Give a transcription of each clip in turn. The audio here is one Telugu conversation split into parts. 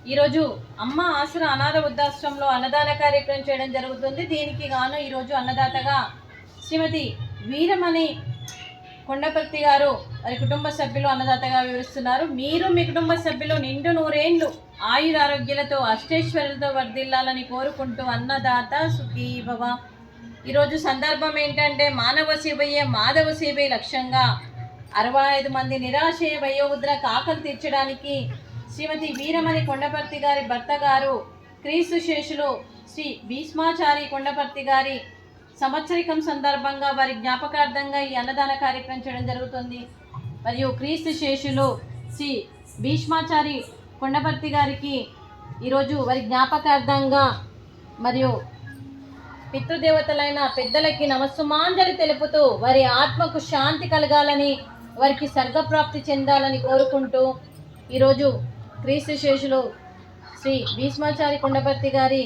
ఈరోజు అమ్మ ఆసరా అనాథ వృద్ధాశ్రమంలో అన్నదాన కార్యక్రమం చేయడం జరుగుతుంది. దీనికి గాను ఈరోజు అన్నదాతగా శ్రీమతి వీరమణి కొండపర్తి గారు వారి కుటుంబ సభ్యులు అన్నదాతగా వివరిస్తున్నారు. మీరు మీ కుటుంబ సభ్యులు నిండు నూరేండ్లు ఆయురారోగ్యాలతో అష్టైశ్వర్యాలతో వర్ధిల్లాలని కోరుకుంటూ అన్నదాత సుఖీ భవ. ఈరోజు సందర్భం ఏంటంటే మానవ సేవయే మాధవ సేవే లక్ష్యంగా 65 మంది నిరాశయ వయోవృద్ధుల ఆకలి తీర్చడానికి శ్రీమతి వీరమణి కొండపర్తి గారి భర్త గారు క్రీస్తు శేషులు శ్రీ భీష్మాచారి కొండపర్తి గారి సంవత్సరికం సందర్భంగా వారి జ్ఞాపకార్థంగా ఈ అన్నదాన కార్యక్రమం చేయడం జరుగుతుంది. మరియు క్రీస్తు శేషులు శ్రీ భీష్మాచారి కొండపర్తి గారికి ఈరోజు వారి జ్ఞాపకార్థంగా మరియు పితృదేవతలైన పెద్దలకి నమస్సుమాంజలి తెలుపుతూ వారి ఆత్మకు శాంతి కలగాలని, వారికి స్వర్గప్రాప్తి చెందాలని కోరుకుంటూ ఈరోజు క్రీస్తు శేషులు శ్రీ భీష్మాచారి కొండపర్తి గారి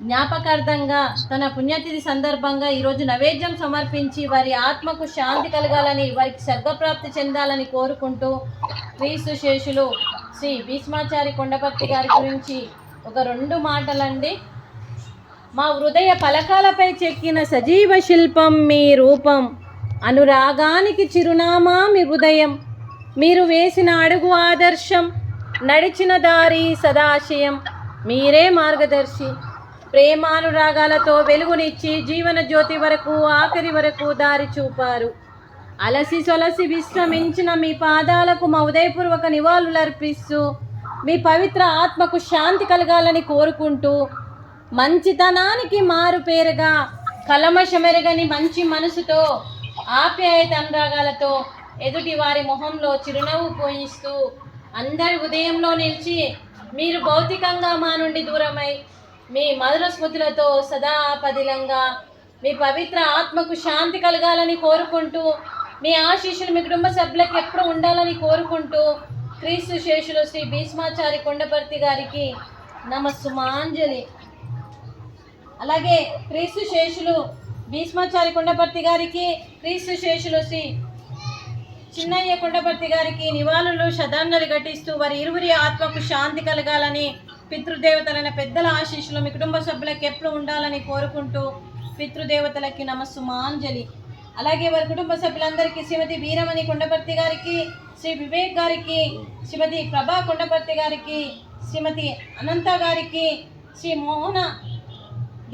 జ్ఞాపకార్థంగా తన పుణ్యతిథి సందర్భంగా ఈరోజు నైవేద్యం సమర్పించి వారి ఆత్మకు శాంతి కలగాలని, వారికి స్వర్గప్రాప్తి చెందాలని కోరుకుంటూ క్రీస్తు శేషులు శ్రీ భీష్మాచారి కొండపర్తి గారి గురించి ఒక 2 మాటలండి. మా హృదయ పలకాలపై చెక్కిన సజీవ శిల్పం మీ రూపం, అనురాగానికి చిరునామా మీ హృదయం, మీరు వేసిన అడుగు ఆదర్శం, నడిచిన దారి సదాశయం, మీరే మార్గదర్శి. ప్రేమానురాగాలతో వెలుగునిచ్చి జీవన జ్యోతి వరకు ఆఖరి వరకు దారి చూపారు. అలసి సొలసి విశ్రమించిన మీ పాదాలకు మా ఉదయపూర్వక నివాళులర్పిస్తూ మీ పవిత్ర ఆత్మకు శాంతి కలగాలని కోరుకుంటూ మంచితనానికి మారు పేరుగా కలమషమెరగని మంచి మనసుతో ఆప్యాయత అనురాగాలతో ఎదుటి వారి మొహంలో చిరునవ్వు పోయిస్తూ అందరి ఉదయంలో నిలిచి మీరు భౌతికంగా మా నుండి దూరమై మీ మధుర స్మృతులతో సదా పదిలంగా మీ పవిత్ర ఆత్మకు శాంతి కలగాలని కోరుకుంటూ మీ ఆశీస్సులు మీ కుటుంబ సభ్యులకు ఎప్పుడు ఉండాలని కోరుకుంటూ క్రీస్తు శేషులు శ్రీ భీష్మాచారి కొండపర్తి గారికి నమస్సుమాంజలి. అలాగే క్రీస్తు శేషులు భీష్మాచారి కొండపర్తి గారికి, క్రీస్తు శేషులు శ్రీ చిన్నయ్య కొండపర్తి గారికి నివాళులు శ్రద్ధాంజలి ఘటిస్తూ వారి ఇరువురి ఆత్మకు శాంతి కలగాలని, పితృదేవతలైన పెద్దల ఆశీస్సులు మీ కుటుంబ సభ్యులకు ఎప్పుడు ఉండాలని కోరుకుంటూ పితృదేవతలకి నమస్సుమాంజలి. అలాగే వారి కుటుంబ సభ్యులందరికీ శ్రీమతి వీరమణి కొండపర్తి గారికి, శ్రీ వివేక్ గారికి, శ్రీమతి ప్రభా కొండపర్తి గారికి, శ్రీమతి అనంత గారికి, శ్రీ మోహన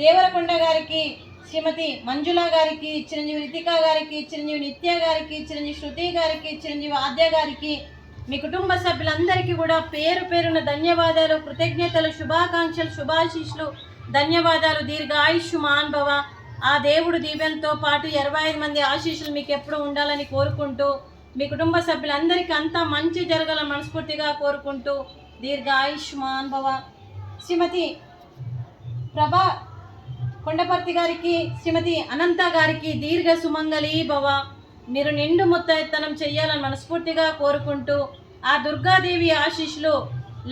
దేవరకొండ గారికి, శ్రీమతి మంజుల గారికి, చిరంజీవి రితికా గారికి, చిరంజీవి నిత్య గారికి, చిరంజీవి శృతి గారికి, చిరంజీవి ఆద్య గారికి, మీ కుటుంబ సభ్యులందరికీ కూడా పేరు పేరున ధన్యవాదాలు, కృతజ్ఞతలు, శుభాకాంక్షలు, శుభాశీస్సులు, ధన్యవాదాలు. దీర్ఘాయుష్మాన్ భవ. ఆ దేవుడు దీవెనతో పాటు 25 మంది ఆశీస్సులు మీకు ఎప్పుడు ఉండాలని కోరుకుంటూ మీ కుటుంబ సభ్యులందరికీ అంతా మంచి జరగాలని మనస్ఫూర్తిగా కోరుకుంటూ దీర్ఘాయుష్మాన్ భవ. శ్రీమతి ప్రభా కొండపర్తి గారికి, శ్రీమతి అనంత గారికి దీర్ఘ సుమంగళి భవ. మీరు నిండు ముత్తైతనం చెయ్యాలని మనస్ఫూర్తిగా కోరుకుంటూ ఆ దుర్గాదేవి ఆశీస్సులు,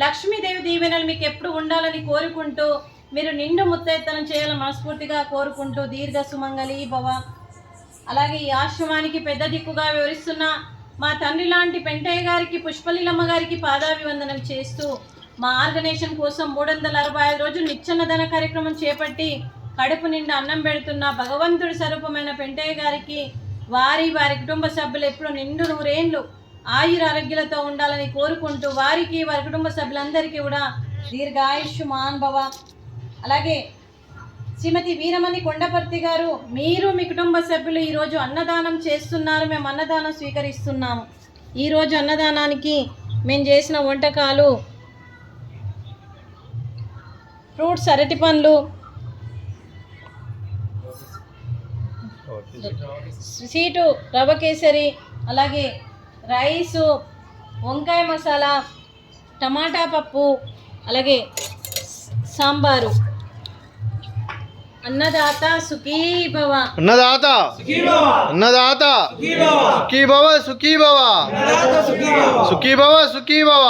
లక్ష్మీదేవి దీవెనలు మీకు ఎప్పుడు ఉండాలని కోరుకుంటూ మీరు నిండు ముత్తైతనం చేయాలని మనస్ఫూర్తిగా కోరుకుంటూ దీర్ఘ సుమంగళి భవ. అలాగే ఈ ఆశ్రమానికి పెద్ద దిక్కుగా వివరిస్తున్న మా తండ్రి లాంటి పెంటయ్య గారికి, పుష్పలీలమ్మ గారికి పాదాభివందనం చేస్తూ మా ఆర్గనైజేషన్ కోసం 365 రోజులు నిత్యన్నదాన కార్యక్రమం చేపట్టి కడుపు నిండా అన్నం పెడుతున్న భగవంతుడి స్వరూపమైన పెంటయ్య గారికి, వారి కుటుంబ సభ్యులు ఎప్పుడు నిండు నూరేండ్లు ఆయురారోగ్యాలతో ఉండాలని కోరుకుంటూ వారికి వారి కుటుంబ సభ్యులందరికీ కూడా దీర్ఘాయుష్మాన్ భవ. అలాగే శ్రీమతి వీరమణి కొండపర్తి గారు, మీరు మీ కుటుంబ సభ్యులు ఈరోజు అన్నదానం చేస్తున్నారు, మేము అన్నదానం స్వీకరిస్తున్నాము. ఈరోజు అన్నదానానికి మేము చేసిన వంటకాలు ఫ్రూట్స్, అరటి పండ్లు, స్వీటు రవ్వ కేసరి, అలాగే రైసు, వంకాయ మసాలా, టమాటా పప్పు, అలాగే సాంబారు. అన్నదాత సుఖీ భవ. అన్నదాత అన్నదాత సుఖీ భవ, సుఖీ భవ, సుఖీ భవ, సుఖీ భవ.